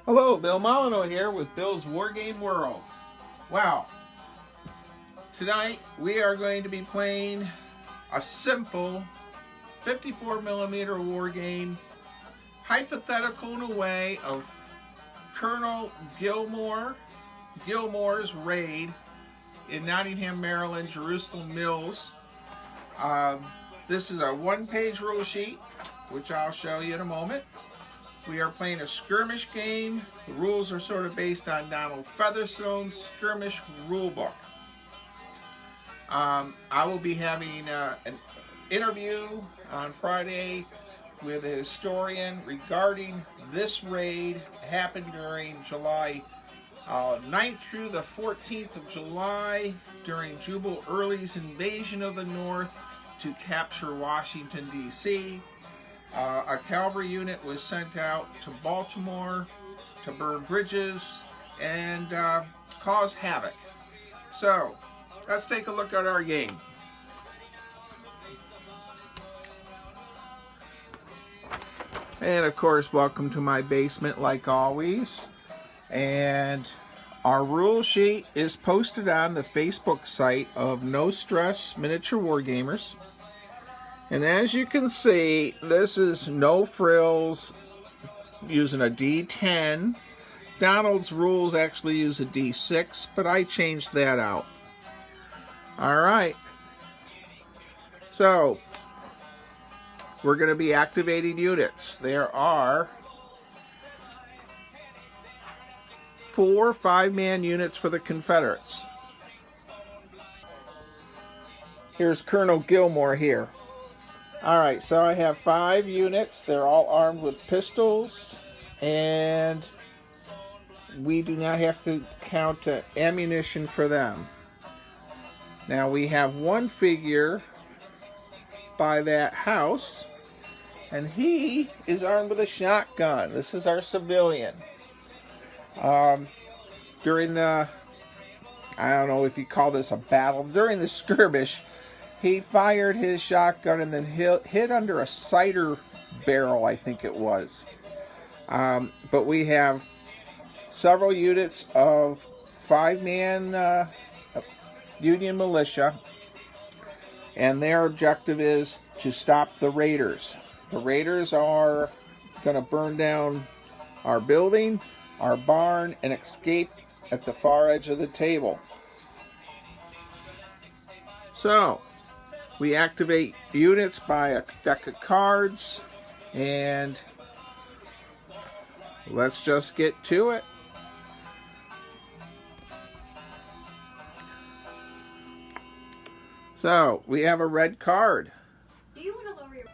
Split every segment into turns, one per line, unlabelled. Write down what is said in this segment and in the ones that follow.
Hello, Bill Molyneux here with Bill's Wargame World. Wow, tonight we are going to be playing a simple 54mm war game, hypothetical in a way, of Colonel Gilmor's raid in Nottingham, Maryland, Jerusalem Mills. This is a one-page rule sheet, which I'll show you in a moment. We are playing a skirmish game. The rules are sort of based on Donald Featherstone's skirmish rule book. I will be having an interview on Friday with a historian regarding this raid. It happened during July 9th through the 14th of July during Jubal Early's invasion of the North to capture Washington, D.C. A cavalry unit was sent out to Baltimore to burn bridges and cause havoc. So, let's take a look at our game. And of course, welcome to my basement like always. And our rule sheet is posted on the Facebook site of No Stress Miniature Wargamers. And as you can see, this is no frills, using a D10. Donald's rules actually use a D6, but I changed that out. Alright. So, we're going to be activating units. There are 4 5-man units for the Confederates. Here's Colonel Gilmor here. Alright, so I have 5 units. They're all armed with pistols, and we do not have to count ammunition for them. Now we have one figure by that house, and he is armed with a shotgun. This is our civilian. During the, I don't know if you call this a battle, during the skirmish, he fired his shotgun and then hit under a cider barrel, I think it was. But we have several units of 5-man Union militia, and their objective is to stop the raiders. The raiders are going to burn down our building, our barn, and escape at the far edge of the table. So, we activate units by a deck of cards, and let's just get to it. So, we have a red card.
Do you want to lower your...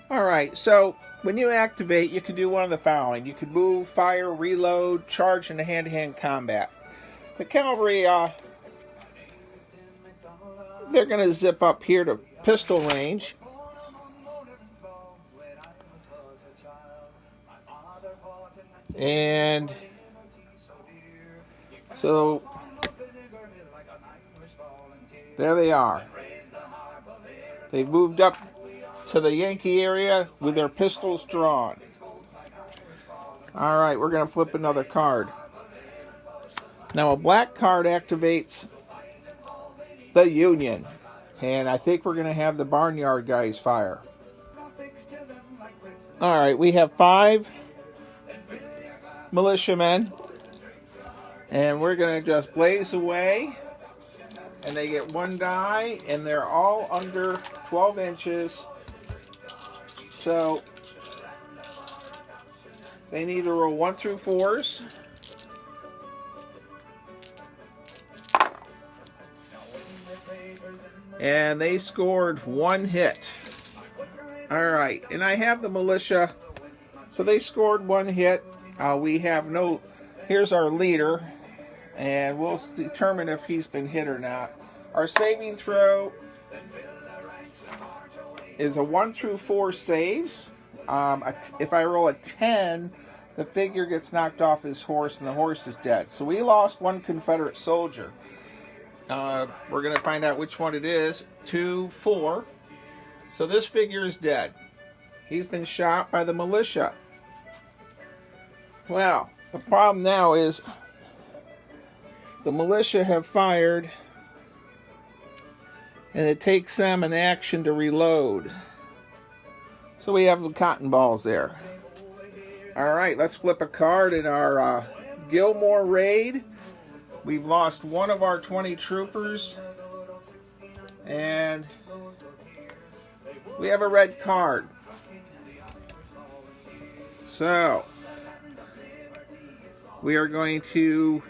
Alright, so when you activate, you can do one of the following. You can move, fire, reload, charge into hand-to-hand combat. The cavalry, they're going to zip up here to pistol range. And so there they are. They've moved up to the Yankee area with their pistols drawn. Alright, we're going to flip another card. Now a black card activates the Union, and I think we're going to have the barnyard guys fire. Alright, we have 5 militiamen, and we're going to just blaze away, and they get 1 die, and they're all under 12 inches, so they need to roll 1 through 4s. And they scored 1 hit. Alright, and I have the militia. So they scored 1 hit. We have no... Here's our leader. And we'll determine if he's been hit or not. Our saving throw is a 1 through 4 saves. If I roll a 10, the figure gets knocked off his horse and the horse is dead. So we lost 1 Confederate soldier. We're going to find out which one it is. 2, 4. So this figure is dead. He's been shot by the militia. Well, the problem now is the militia have fired, and it takes them an action to reload. So we have the cotton balls there. All right, let's flip a card in our Gilmor raid. We've lost one of our 20 troopers, and we have a red card. So we are going to,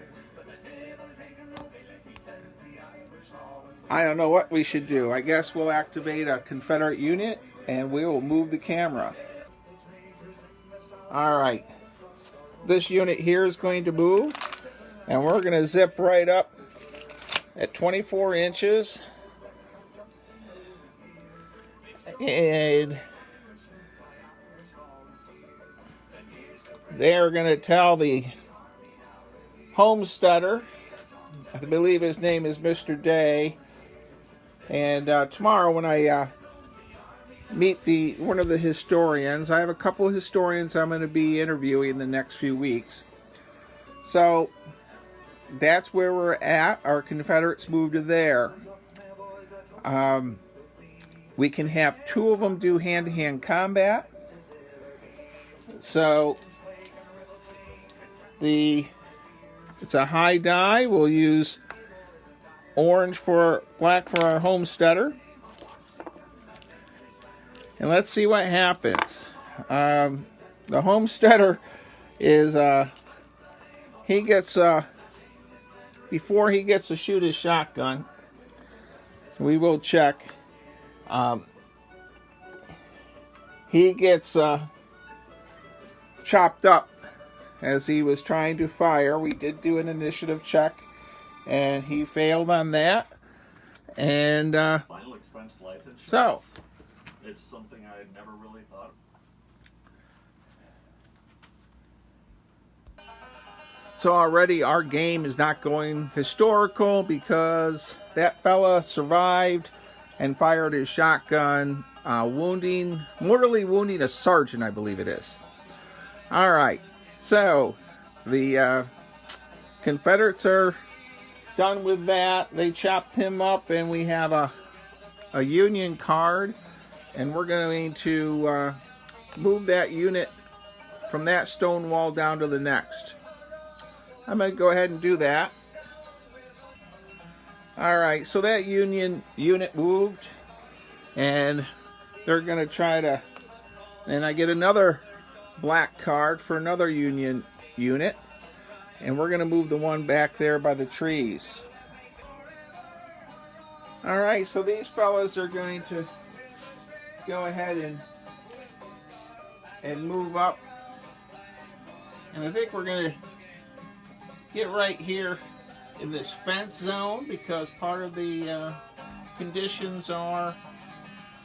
I don't know what we should do. I guess we'll activate a Confederate unit and we will move the camera. All right, this unit here is going to move, and we're going to zip right up at 24 inches. And they're going to tell the homesteader, I believe his name is Mr. Day, and tomorrow when I meet one of the historians, I have a couple of historians I'm going to be interviewing in the next few weeks. So that's where we're at. Our Confederates moved to there. We can have 2 of them do hand-to-hand combat. So it's a high die. We'll use orange for black for our homesteader. And let's see what happens. The homesteader is, he gets, before he gets to shoot his shotgun, we will check. He gets chopped up as he was trying to fire. We did do an initiative check, and he failed on that. And
final expense life insurance.
So
it's something I had never really thought of.
So already our game is not going historical because that fella survived and fired his shotgun, mortally wounding a sergeant, I believe it is. All right, so the Confederates are done with that. They chopped him up, and we have a Union card, and we're going to move that unit from that stone wall down to the next. I'm going to go ahead and do that. All right, so that Union unit moved, and they're going to try to, and I get another black card for another Union unit, and we're going to move the one back there by the trees. All right, so these fellas are going to go ahead and move up, and I think we're going to get right here in this fence zone because part of the conditions are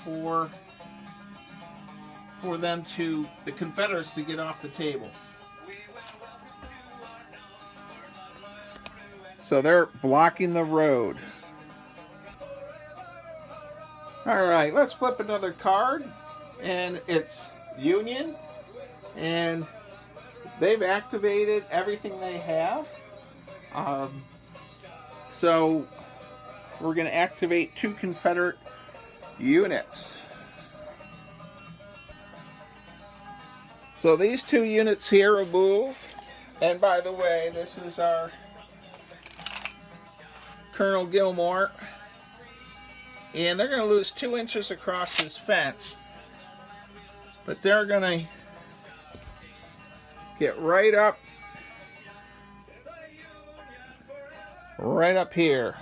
for them to, the Confederates, to get off the table. So they're blocking the road. All right, let's flip another card, and it's Union, and they've activated everything they have. So we're going to activate 2 Confederate units. So these 2 units here will move. And by the way, this is our Colonel Gilmor. And they're going to lose 2 inches across this fence. But they're going to get right up here.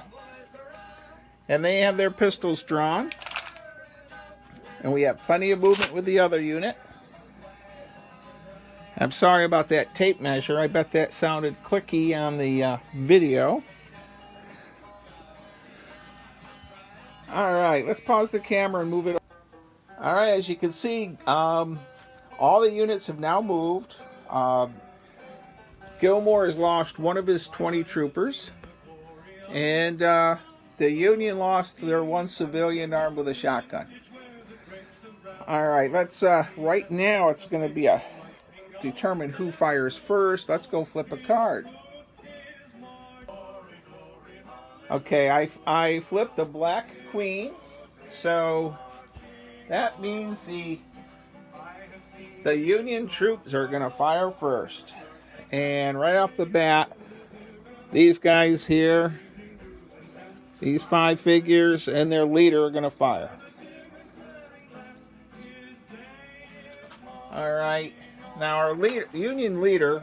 And they have their pistols drawn. And we have plenty of movement with the other unit. I'm sorry about that tape measure. I bet that sounded clicky on the video. All right, let's pause the camera and move it. All right, as you can see, all the units have now moved. Gilmor has lost one of his 20 troopers. And the Union lost their 1 civilian armed with a shotgun. All right, let's, right now it's going to be a determine who fires first. Let's go flip a card. Okay, I flipped the black queen, so that means the Union troops are going to fire first. And right off the bat, these guys here, these 5 figures and their leader are going to fire. All right, now our Union leader,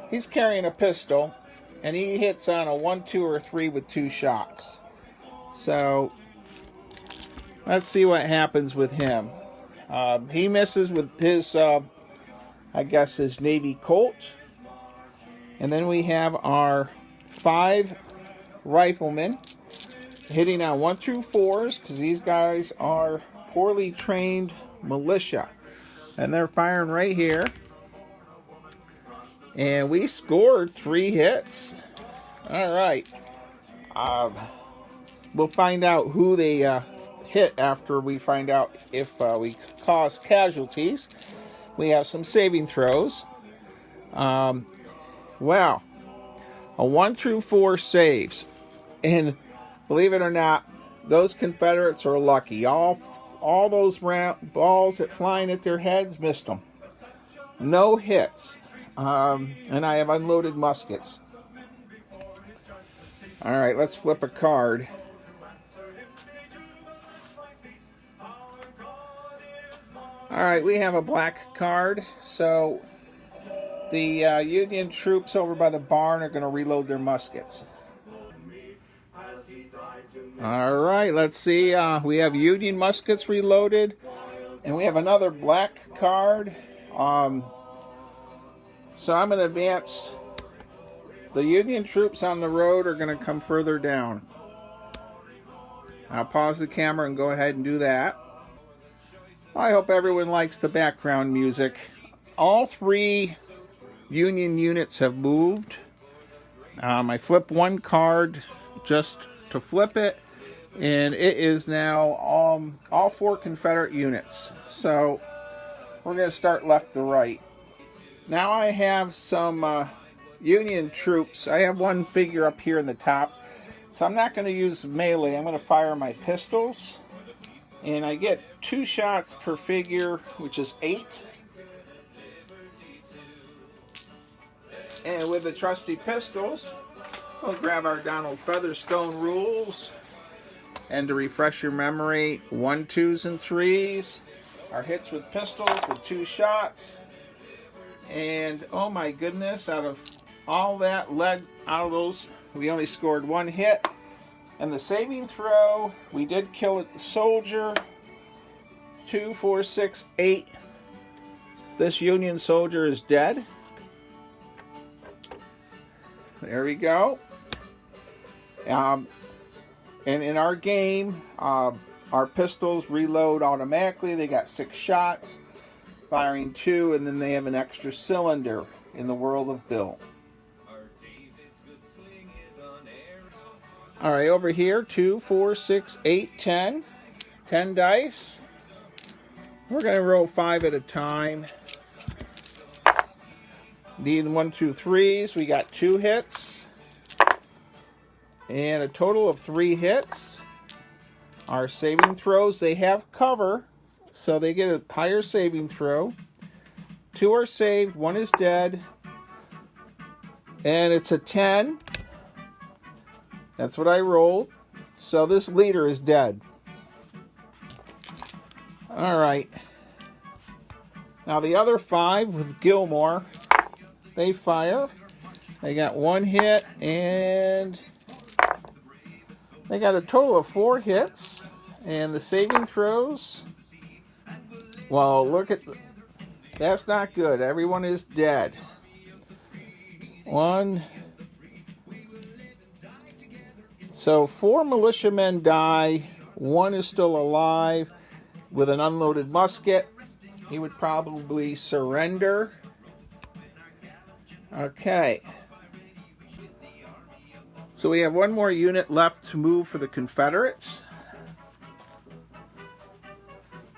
he's carrying a pistol, and he hits on a 1, 2, or 3 with 2 shots. So let's see what happens with him. He misses with his, I guess, his Navy Colt. And then we have our 5 riflemen hitting on 1 through 4s, because these guys are poorly trained militia. And they're firing right here. And we scored 3 hits. All right. We'll find out who they hit after we find out if we cause casualties. We have some saving throws. Well, a 1 through 4 saves. And believe it or not, those Confederates are lucky. All those balls that flying at their heads missed them. No hits. And I have unloaded muskets. All right, let's flip a card. All right, we have a black card. So the Union troops over by the barn are going to reload their muskets. All right, let's see. We have Union muskets reloaded. And we have another black card. So I'm going to advance. The Union troops on the road are going to come further down. I'll pause the camera and go ahead and do that. I hope everyone likes the background music. All 3 Union units have moved. I flipped 1 card just to flip it. And it is now all 4 Confederate units. So we're going to start left to right. Now I have some Union troops. I have 1 figure up here in the top. So I'm not going to use melee. I'm going to fire my pistols. And I get 2 shots per figure, which is 8. And with the trusty pistols, we'll grab our Donald Featherstone rules. And to refresh your memory, 1, 2s, and 3s. Our hits with pistols with 2 shots. And oh my goodness, out of all that lead, out of those, we only scored 1 hit. And the saving throw, we did kill a soldier. 2, 4, 6, 8. This Union soldier is dead. There we go. And in our game, our pistols reload automatically. They got 6 shots, firing 2, and then they have an extra cylinder in the world of Bill. All right, over here, 2, 4, 6, 8, 10. 10 dice. We're going to roll 5 at a time. The 1, 2, 3s, we got 2 hits. And a total of 3 hits. Our saving throws, they have cover, so they get a higher saving throw. 2 are saved, 1 is dead. And it's a 10. That's what I rolled. So this leader is dead. All right. Now the other 5 with Gilmor, they fire. They got 1 hit, and they got a total of 4 hits. And the saving throws, well, look at, that's not good. Everyone is dead. 1. So 4 militiamen die. 1 is still alive with an unloaded musket. He would probably surrender. Okay. So we have 1 more unit left to move for the Confederates.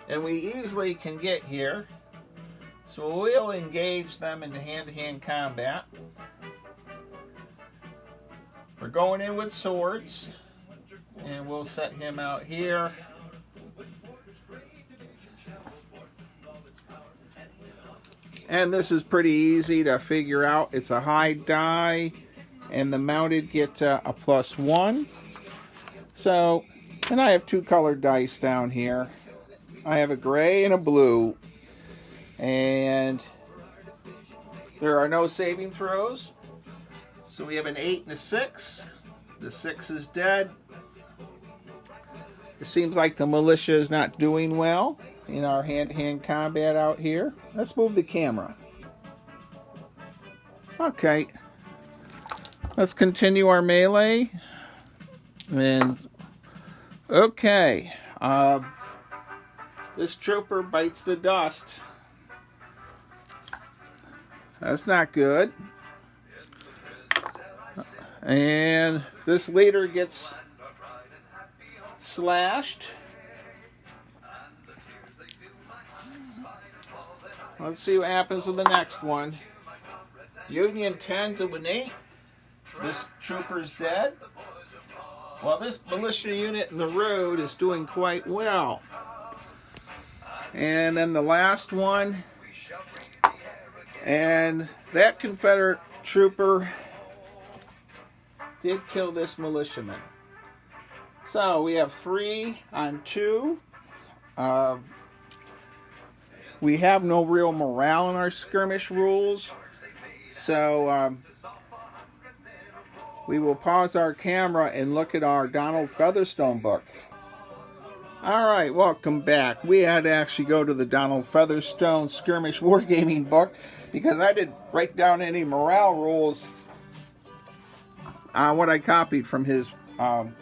And we easily can get here. So we'll engage them into hand-to-hand combat. We're going in with swords, and we'll set him out here. And this is pretty easy to figure out. It's a high die, and the mounted get a +1. So, and I have 2 colored dice down here. I have a gray and a blue. And there are no saving throws. So we have an 8 and a 6. The 6 is dead. It seems like the militia is not doing well in our hand-to-hand combat out here. Let's move the camera. Okay. Let's continue our melee. And okay. This trooper bites the dust. That's not good. And this leader gets slashed. Let's see what happens with the next one. Union 10 to an 8. This trooper's dead. Well, this militia unit in the road is doing quite well. And then the last one. And that Confederate trooper did kill this militiaman. So we have 3 on 2. We have no real morale in our skirmish rules. So we will pause our camera and look at our Donald Featherstone book. Alright, welcome back. We had to actually go to the Donald Featherstone Skirmish Wargaming book because I didn't write down any morale rules on what I copied from his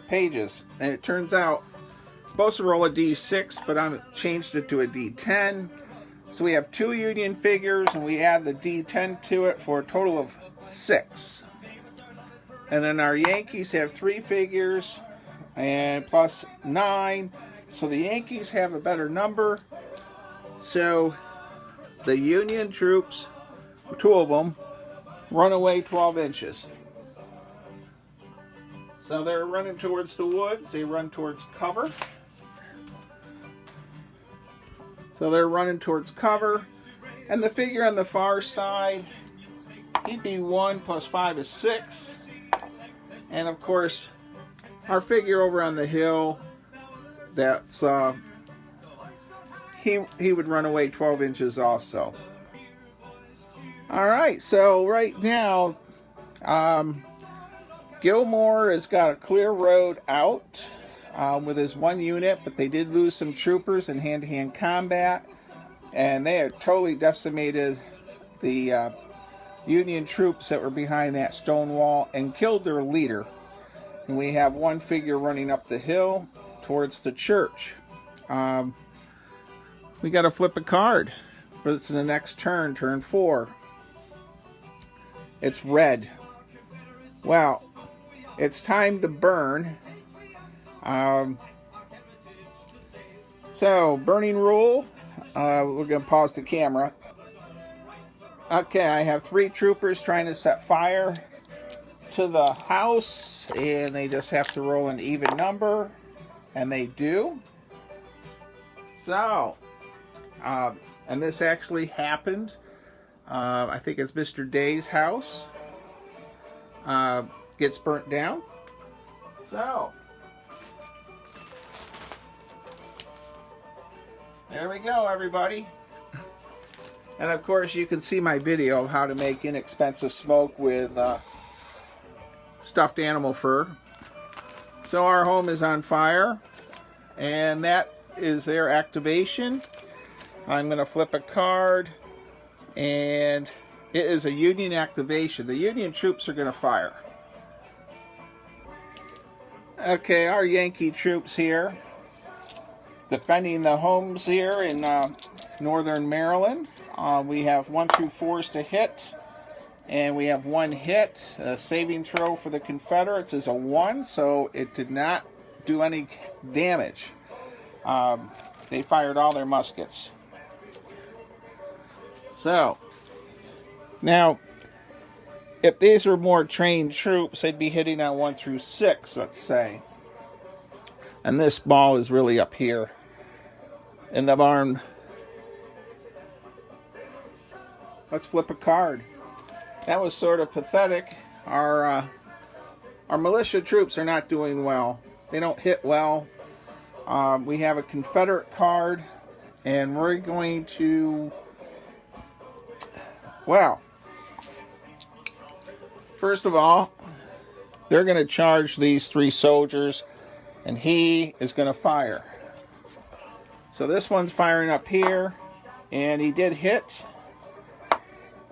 pages. And it turns out I'm supposed to roll a D6, but I changed it to a D10. So we have 2 Union figures, and we add the D10 to it for a total of 6. And then our Yankees have 3 figures, and plus 9. So the Yankees have a better number. So the Union troops, 2 of them, run away 12 inches. So they're running towards the woods. They run towards cover. So they're running towards cover. And the figure on the far side, he'd be 1 plus 5 is 6. And of course, our figure over on the hill, that's he would run away 12 inches also. Alright, so right now Gilmor has got a clear road out with his 1 unit, but they did lose some troopers in hand-to-hand combat, and they have totally decimated the Union troops that were behind that stone wall and killed their leader. And we have 1 figure running up the hill towards the church. We got to flip a card for this in the next turn, turn 4. It's red. Well, it's time to burn. So, burning rule. We're going to pause the camera. Okay, I have 3 troopers trying to set fire to the house, and they just have to roll an even number, and they do. So, and this actually happened. I think it's Mr. Day's house. Gets burnt down. So, there we go, everybody. And of course, you can see my video of how to make inexpensive smoke with stuffed animal fur. So our home is on fire, and that is their activation. I'm going to flip a card, and it is a Union activation. The Union troops are going to fire. Okay, our Yankee troops here, defending the homes here in northern Maryland. We have 1 through 4s to hit, and we have 1 hit. A saving throw for the Confederates is a 1, so it did not do any damage. They fired all their muskets. So, now, if these were more trained troops, they'd be hitting on 1 through 6, let's say. And this ball is really up here in the barn. Let's flip a card. That was sort of pathetic. Our militia troops are not doing well. They don't hit well. We have a Confederate card, and we're going to, well, first of all, they're going to charge these 3 soldiers, and he is going to fire. So this one's firing up here, and he did hit,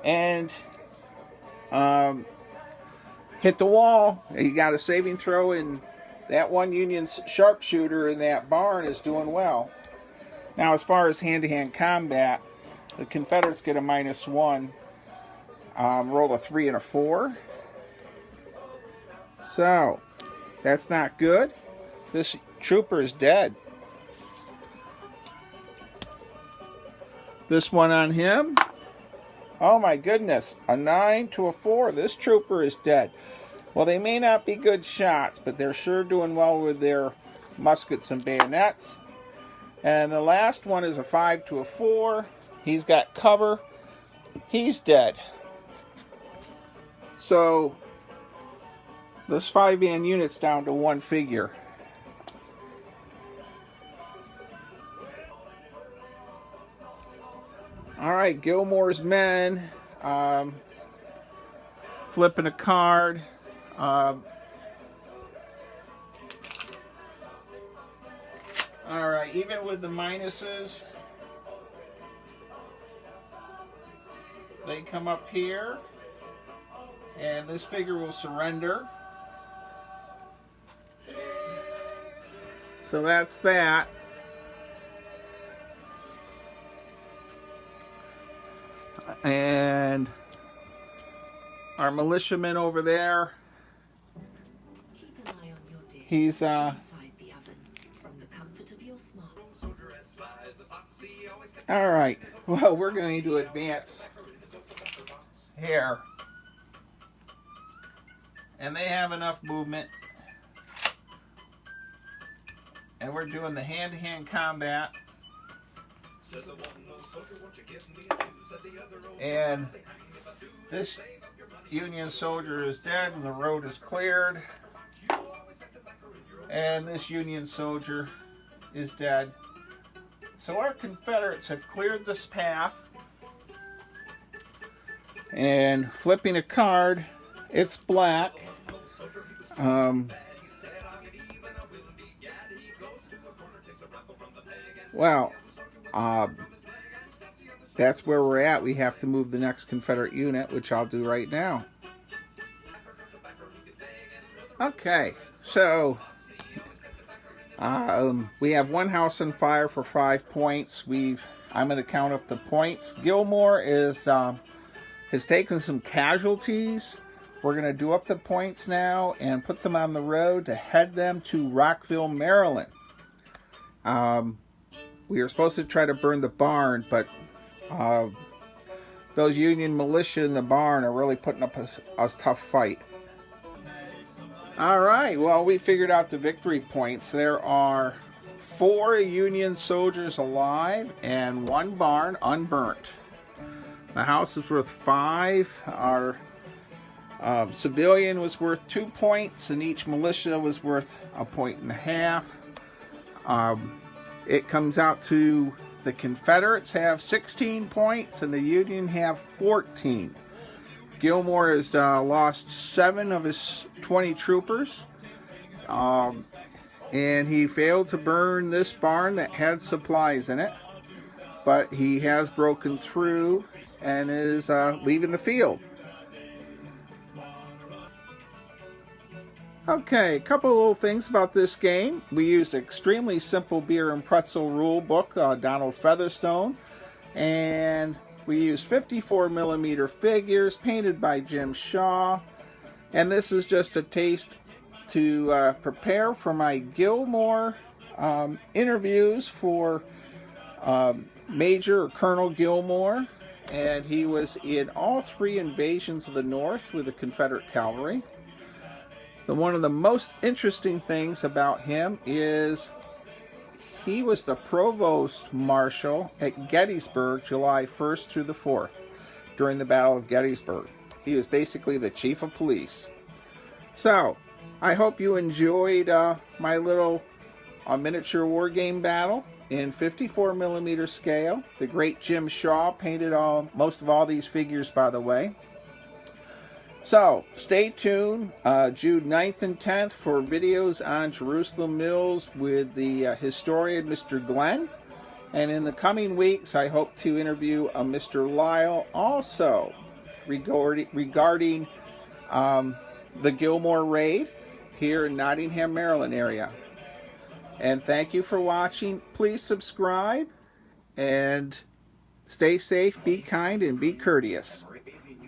and hit the wall. He got a saving throw, and that one Union sharpshooter in that barn is doing well. Now, as far as hand-to-hand combat, the Confederates get a -1. Rolled a 3 and a 4. So, that's not good. This trooper is dead. This one on him. Oh my goodness. A 9 to a 4. This trooper is dead. Well, they may not be good shots, but they're sure doing well with their muskets and bayonets. And the last one is a 5 to a 4. He's got cover. He's dead. So, this 5-man unit's down to 1 figure. Alright, Gilmor's men. Flipping a card. Alright, even with the minuses, they come up here, and this figure will surrender. So that's that. And our militiaman over there, he's all right. Well, we're going to advance here, and they have enough movement, and we're doing the hand-to-hand combat. And this Union soldier is dead, and the road is cleared. And this Union soldier is dead. So our Confederates have cleared this path. And flipping a card, it's black. Well, that's where we're at. We have to move the next Confederate unit, which I'll do right now. Okay, so we have 1 house on fire for 5 points. I'm going to count up the points. Gilmor has taken some casualties. We're going to do up the points now and put them on the road to head them to Rockville, Maryland. We were supposed to try to burn the barn, but those Union militia in the barn are really putting up a tough fight. Alright, well, we figured out the victory points. There are 4 Union soldiers alive and 1 barn unburnt. The house is worth 5. Our civilian was worth 2 points, and each militia was worth 1.5 points. It comes out to the Confederates have 16 points and the Union have 14. Gilmor has lost 7 of his 20 troopers. And he failed to burn this barn that had supplies in it. But he has broken through and is leaving the field. Okay, a couple of little things about this game. We used extremely simple beer and pretzel rule book, Donald Featherstone, and we used 54mm figures painted by Jim Shaw. And this is just a taste to prepare for my Gilmor interviews for Major or Colonel Gilmor. and he was in all 3 invasions of the North with the Confederate cavalry. One of the most interesting things about him is he was the provost marshal at Gettysburg, July 1st through the 4th, during the Battle of Gettysburg. He was basically the chief of police. So, I hope you enjoyed my little miniature war game battle in 54mm scale. The great Jim Shaw painted most of all these figures, by the way. So, stay tuned June 9th and 10th for videos on Jerusalem Mills with the historian Mr. Glenn. And in the coming weeks, I hope to interview Mr. Lyle also regarding the Gilmor raid here in Nottingham, Maryland area. And thank you for watching. Please subscribe and stay safe, be kind, and be courteous.